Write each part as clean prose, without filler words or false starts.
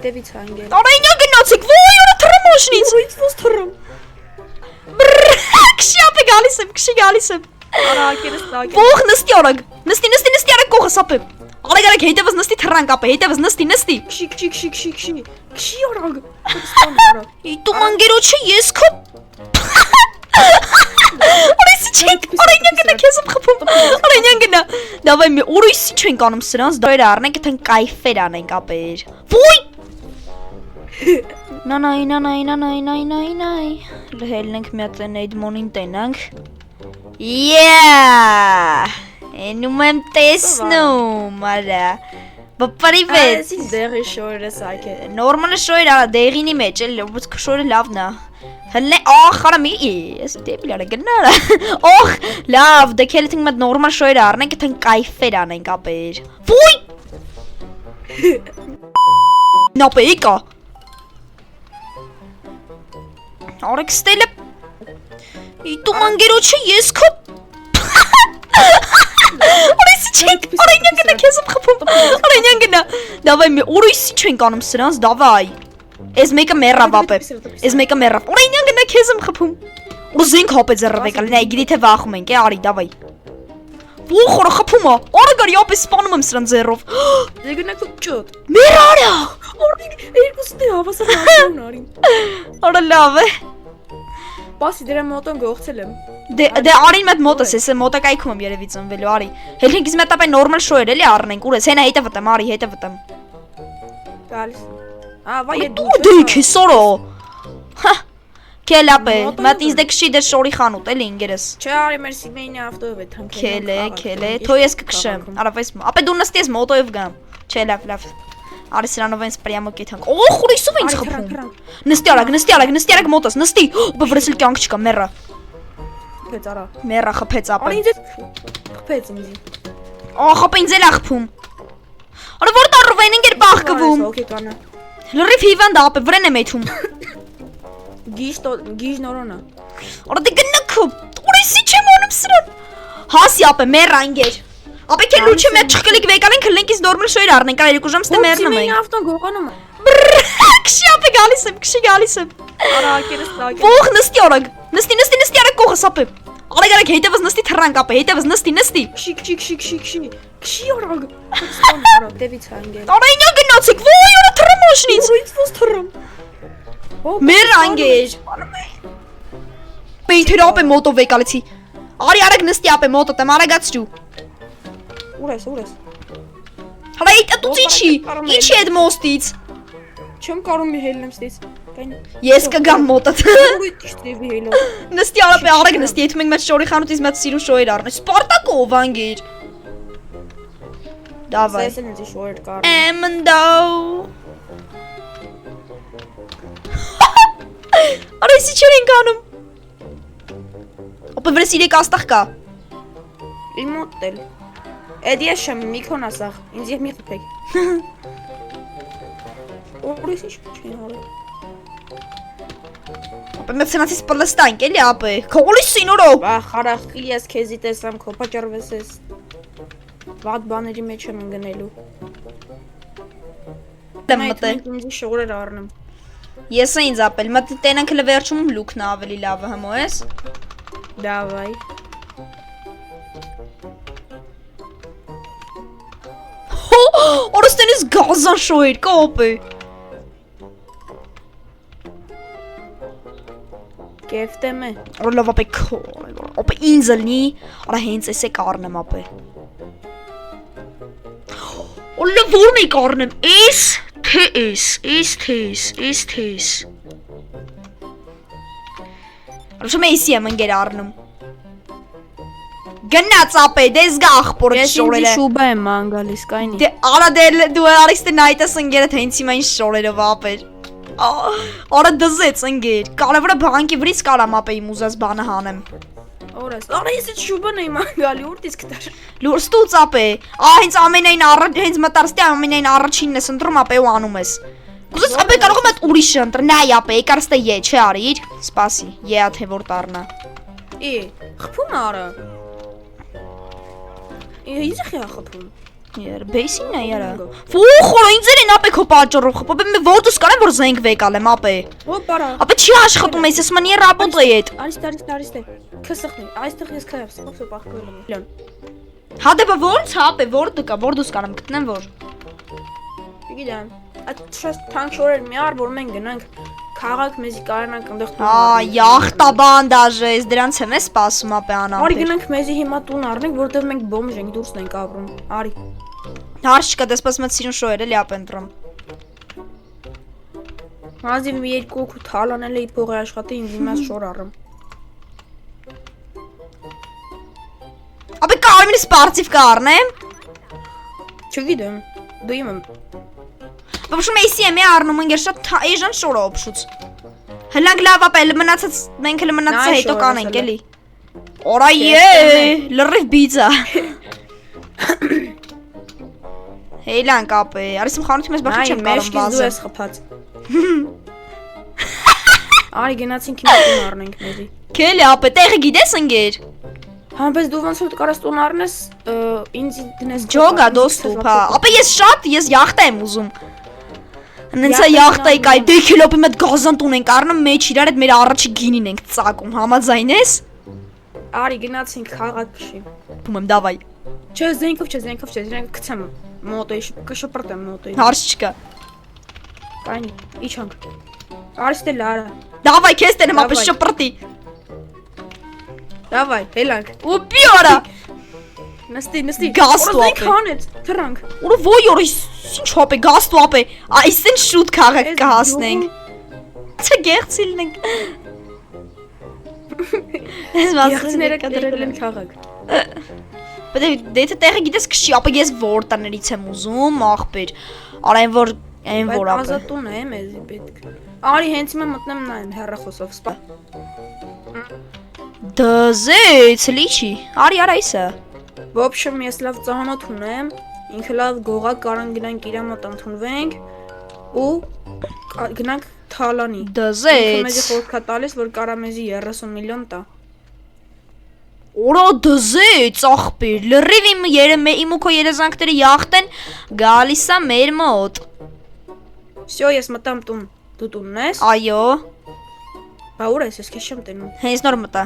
Դեվից հանգել։ Արենյա գնացեք, ոյ, օր թռամ մաշնից։ Ո՞ից ո՞ս թռամ։ Քշի ապե գալիս եմ, քշի գալիս եմ։ Արա ակերս տակ։ Ող նստի օրակ։ Նստի արեք կողս ապե։ Արեք հետևս նստի թռանք ապե, հետևս նստի։ Քշի օրակ։ Ստան արա։ Դու մանգերոջը ես քո Օրիսի չենք, Արենյա գնա քեզ եմ խփում։ Արենյա գնա։ Դավայ մի օրիսի չենք անում սրանց, դեր առնենք, այդեն կայֆեր անենք ապեր։ Ոյ։ Նայ։ Լհելնենք մի հատ Էդմոնին տենանք։ Yeah! Էնում եմ տեսնում, արա։ Բպարիվեց։ Այսի դեղի շորը սակե։ Նորմալ շոյր արա դեղինի մեջ էլ շորը լավն է։ Հլնե արա մի էս դեպլարա գնարա։ Օխ, լավ, դե քել թինք մտ նորմալ շոյր առնենք, այդեն կայֆեր անենք ապեր։ Ոյ։ Նապեիկա։ Արեք ստելը։ Դու մանգերոջը ես քո Օրիսի չենք, Արենյա գնա քեզ եմ խփում։ Արենյա գնա։ Դավայ մի օրիսի չենք անում սրանց, դավայ։ Էս մեկը մեռավ ապե։ Էս մեկը մեռավ։ Արենյա գնա քեզ եմ խփում։ Ուզենք հապե ձեռը գալի, նայ գիտի թե վախում ենք, արի, դավայ։ Ոխորը խփում է։ Արա գարի ապե սպանում եմ սրան ձեռով։ Դե գնաք ճոտ։ Մեր արա։ Օրին երկուսն է հավասար հաշվում արին։ Արա լավ է։ Բասի դրա մոտոն գողցել եմ։ Դե արին մոտ մոտս էս մոտակայքում եմ երևի ծնվելու, արի։ Հելքենք իզ մետապե նորմալ շոյեր էլի առնենք, ուր ես, հենա հետը վտեմ, արի, հետը վտեմ։ Գալիս։ Վայ դու։ Դե քեսորո։ Հա։ Քելապե, մատ ինձ դե քշի դե շորի խանութ էլի ինգերս։ Չէ, արի մեր Սիմեյնի ավտոյով է թանքել։ Քելե, թո ես կքշեմ։ Արա վայս, ապե դու նստես մոտոյով գամ։ Չէ, լավ։ Արի սրանով են սպրյամը կեթանք։ Օ, խուրիսով ինձ խփում։ Նստի արագ մոտս, նստի։ Ու վրեսել կյանք չկա, մեռա։ Խփեց արա։ Մեռա խփեց ապա։ Ինձ խփեց ինձ։ Խփ ինձ էլ ախփում։ Արա որ տարվեն ինգեր բախկվում։ Okay, կանա։ Լրիվ հիվանդ ապե վրեն եմ եթում։ Գիժ նորոնա։ Արա դե գնաք։ Օրիսի չեմ անում սրան։ Հասի ապե մեռա ինգեր։ Ապե քե լուչը մի չխկելիկ վեկալեն քլենք ինձ նորմալ շոյր առնենք, արա 2 ժամ ստե մեռնում ենք։ Ավտոն գողանում է։ Քշի ապե գալիս եմ։ Արա ակերս տակ։ Ող նստի արագ։ Նստի արագ կողս ապե։ Արագ հետևս նստի թռանք ապե, հետևս նստի։ Քշի օրագ։ Ստան արա դեվից հանգել։ Արենյա գնացեք, ոյ, օր թռամ մաշնից։ Ո՞ից ո՞ս թռամ։ Մեր անգեր։ Պեյթեր ապե մոտով եկալեցի։ Արի արագ նստի ապե մոտոտ եմ արագացրու։ Ուր ես։ Հələ դու ինչի այդ մոստից։ Չեմ կարող մի հելնեմ ստից։ Ես կգամ մոտդ։ Ուրիշ դեպի հելում։ Նստի ապե արագ նստի, եթե մենք մեծ շորի խանութից մեծ սիրուն շոյեր առնենք։ Սպարտակով անգեր։ Դավայ։ Սեսն ինձ շորեր կար։ Էմնդաու։ Արա իսի չեր ենք անում։ Ապե վրես իրեք աստաղ կա։ Իմ մոտ էլ։ Էդ ես շեմ միքոն ասաղ, ինձ եվ մի խփեք։ Ուրիշ չեն հարել։ Ապե մեծ սենացից պլստանք էլի ապե։ Քողոլի սինորով։ Խարախի ես քեզի տեսամ, քո պաճառվես ես։ Վատ բաների մեջ եմ ընկնելու։ Դեմ մտե։ Ինձ շորեր առնեմ։ Ես ինձ ապել, մտ տենանք հլը վերջում լուքն ավելի լավը հմո ես։ Դավայ։ Օրստենից գազան շոյր կա ապե։ Կեֆտեմ է։ Արա լավ ապե քոր, ապե ինձ լնի, արա հենց էս է կառնեմ ապե։ Օլը որն է կառնեմ, էս, թե էս։ Արշում էսի եմ ընգեր առնում։ Գնաց ապե, դեզ գա աղբորը շորերը։ Ես շուբա եմ ման գալիս, կայնի։ Դե արա դու արիստե նայտես ընգերը թե ինձ հիմա ինչ շորերով ապեր։ Արա դզեց ընգեր, կարևորը բանկի վրից կարամ ապե իմ ուզած բանը հանեմ։ Օրես, արա ես այդ շուբան եմ ման գալի, ուրտից կտար։ Լուր ստուց ապե, հենց ամենայն հենց մտարստի ամենայն առաջինն ես ընտրում ապե ու անում ես։ Կուզես ապե կարող եմ այդ ուրիշը ընտրել, նայ ապե, եկարստե է, չէ արիր, սպասի, եա թե որ տարնա։ Խփում արա։ Իզախ է խփում։ Եր բեյսին է яра։ Ֆուխոր ինձերին ապե քո պատճառով խփում եմ որտուս կանեմ որ զենք վեկալեմ ապե։ Ոպարա։ Ապե չի աշխատում ես ման է ռաբոտը ետ։ Արիստե։ Քսխնի, այստեղ ես քայս, ո՞վ ախկվել եմ։ Լան։ Հադեպը ո՞նց ապե որտու կա որտուս կանեմ գտնեմ որ։ Գիտեմ։ Այդ շես թանկ շորեր մի առ որ մենք գնանք քաղաք մեզի կարանանք այնտեղ տուն։ Յախտաբան դաժե, դրանց եմ սպասում ապե անապ։ Արի գնանք մեզի հիմա տուն առնենք, որտեղ մենք բոմժ ենք, դուրսն ենք ապրում։ Արի։ Հարց չկա, դեսպես մտ սիրուն շոյեր էլի ապ ընտրում։ Մազի մի երկու ու թալանել էի փողի աշխատի ինձ իմաց շոր առում։ Ապե կարմիր սպարտիվ կառնեմ։ Չգիտեմ։ Դու իմ եմ։ Բաբշում էսի եմ առնում ինգեր շատ էժան շորը օփշուց։ Հլանք լավ ապե մնացած մենք էլ մնացած հետո կանենք էլի։ Օրա լրիվ բիձա։ Հեյլանք ապե, արիսմ խանութի մեզ բախի չեմ կարում վազը։ Դու ես խփած։ Արի գնացինք իմ տուն առնենք մեզի։ Քելի ապե, տեղը գիտես ընկեր։ Համպես դու ոնց որ կարաս տուն առնես, ինձ դնես ջոգա դոստուփ, հա։ Ապե ես յախտա եմ ուզում։ Նենցա յախտայի կայ 2 կիլոպի մետ գազան տուն ենք առնում, մեջ իրար այդ մեր առաջի գինին ենք ծակում, համաձայն ես։ Արի գնացինք քաղաք քշի։ Բում եմ դավայ։ Չէ, զենքով չէ, իրենք գցեմ մոտոյի կշպրտեմ մոտոյի։ Հարց չկա։ Կայնի, իջանք։ Արստե լարա։ Դավայ քեզ տենեմ ապե շպրտի։ Դավայ, հելանք։ Ու պիորա։ Նստի։ Գաստու ապե։ Քանեց, թրանք։ Ու ոյ օրի ինչ ապե գաստու ապե։ Այսեն շուտ քաղաք կհասնենք։ Չէ գեղցիլն ենք։ Ես վազները կդրել եմ քաղաք։ Դե տեղը գիտես քշի, ապա ես որ տներից եմ ուզում, ախպեր։ Արա այն որ ապա։ Ազատուն է մեզի պետք։ Արի հենց հիմա մտնեմ նայեմ հեռախոսով սպա։ Դզեց լիչի։ Արի արայսը։ В общем, ես լավ ծանոթ ունեմ, ինքը լավ գողա կարան գնանք իր մոտ ընդունվենք ու գնանք թալանի։ Դզեց։ Ինքը մեզ խորհուրդ տալիս, որ կարա մեզի 30 միլիոն տա։ Օրա դզեց ախպեր, լրիվ իմ ու քո երազանքները յախտեն գալիս է մեր մոտ։ Всё, ես մտամ տուն։ Դու տունն ես։ Այո։ Բա ուր ես քեզ չեմ տենում։ Հենց նոր մտա։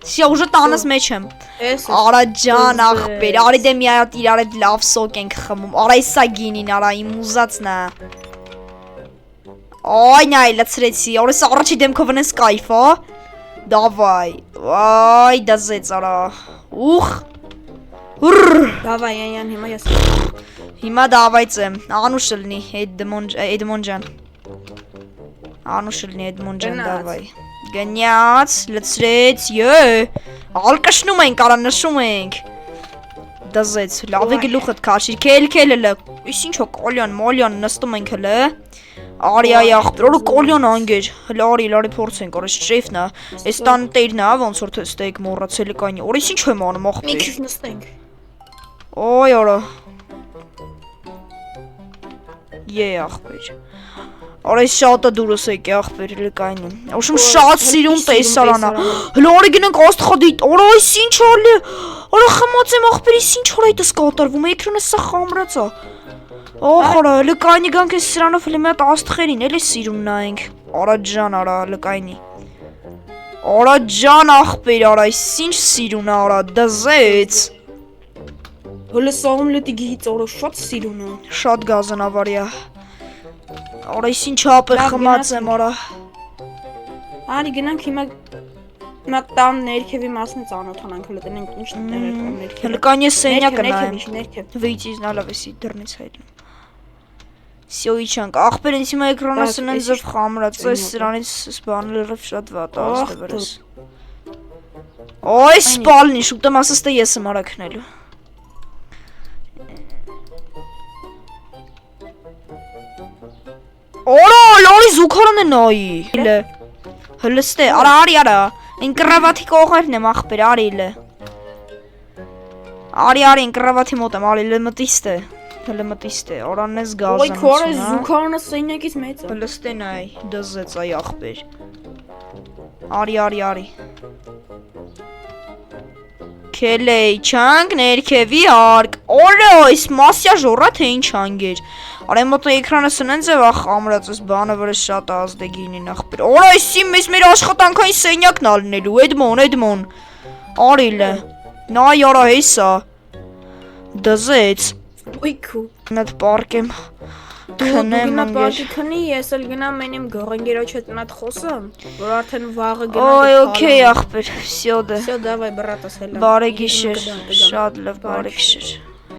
Всё, уже տանս մեջ եմ։ Էս։ Արա ջան ախպեր, արի դե մի հատ իրար այդ լավ սոկ ենք խմում։ Արա իսա գինին, արա իմ ուզածն է։ Այ նայ լցրեցի, օրես առաջի դեմքով ունես կայֆ, հա։ Давай. Ay, դզեց արա։ Ուխ։ Давай, յան հիմա ես։ Հիմա դավայց եմ, անուշ լնի Էդմոն ջան։ Անուշ լնի Էդմոն ջան, դավայ։ Գնաց, լցրեց, ալկշնում ենք, արա նշում ենք։ Դզեց, լավ է գլուխդ քաշիր, քել լը։ Ինչ ինչ կոլյան, մոլյան նստում ենք հլը։ Արի այ ախպեր, օրը կոլյան անգեր, հլը արի փորձենք, օրես շեֆն է, այս տան տերն է, ոնց որ թե ստեյք մոռացել կայնի, օրես ինչ եմ անում ախպեր։ Մի քիչ նստենք։ Ոյ արա։ Ախպեր։ Օրես շատը դուրս եկի ախպեր լկայնի։ Ոշում շատ սիրուն տեսարանա։ Հլը արի գնանք աստղադիտ, օրա այս ինչ ալի։ Օրա խմած եմ ախպեր, ինչ օր այդս կատարվում, էկրանը սա խամրած է։ Օխորա, լկայնի գանք ես սրանով հլի մի հատ աստղերին, էլի սիրուն նայենք։ Արա ջան, արա, լկայնի։ Արա ջան ախպեր, արա, այս ինչ սիրուն է, արա, դզեց։ Հլը սաղում լետի գիհից օրը շատ սիրուն է։ Շատ գազանավարյա։ Արա, այս ինչ ապեր խմած եմ, արա։ Արի գնանք հիմա նա տան ներքևի մասն ծանոթանանք, հլը տնենք ինչ տեղ է տան ներքևը։ Հլկայնի սենյակը նայեմ։ Ներքև։ Վիճից նալավեսի դռնից հայլում։ Всё իջանք, ախպեր ինձ հիմա էկրանս ունեն ձև խամրած, այս սրանից սպանը լրիվ շատ վատ է, աստվերս։ Ոյ սպալնի, շուտեմ ասես թե ես եմ արաքնելու։ Օրա, լորի զուքարան է նայի։ Հլստե, արա, այն կռավաթի կողերն եմ ախպեր, արիլը։ Արի, այն կռավաթի մոտ եմ, արիլը մտիստե։ Հլը մտիստե, օրանն ես գազանություն, Ոյ քորը զուքարանը սենյակից մեծ է։ Հլստեն այ, դզեց այ ախպեր։ Արի։ Քելեյ, չանք ներքևի հարկ։ Օրը, այս մասյա ժորա թե ինչ հանգեր։ Արի մոտը էկրանը սնենց է վախ ամրած, այս բանը վրը շատ ազդեգինին ախպեր։ Օր այսի մեր աշխատանքային սենյակն ալնելու, Էդմոն։ Արիլ է, նա յարա հեսա, դզեց, Ոյքու։ նատ պարկ եմ, Դու քնեմ գնա ընգեր։ բաժի քնի, ես էլ գնամ մենիմ գողենգերոջ հետ նատ խոսամ, որ արդեն վաղը գնա։ Ոյ, օքեյ ախպեր, վсё դե, Всё, давай, брата, սելա։ բարեգիշեր, շատ լավ բարեգիշեր։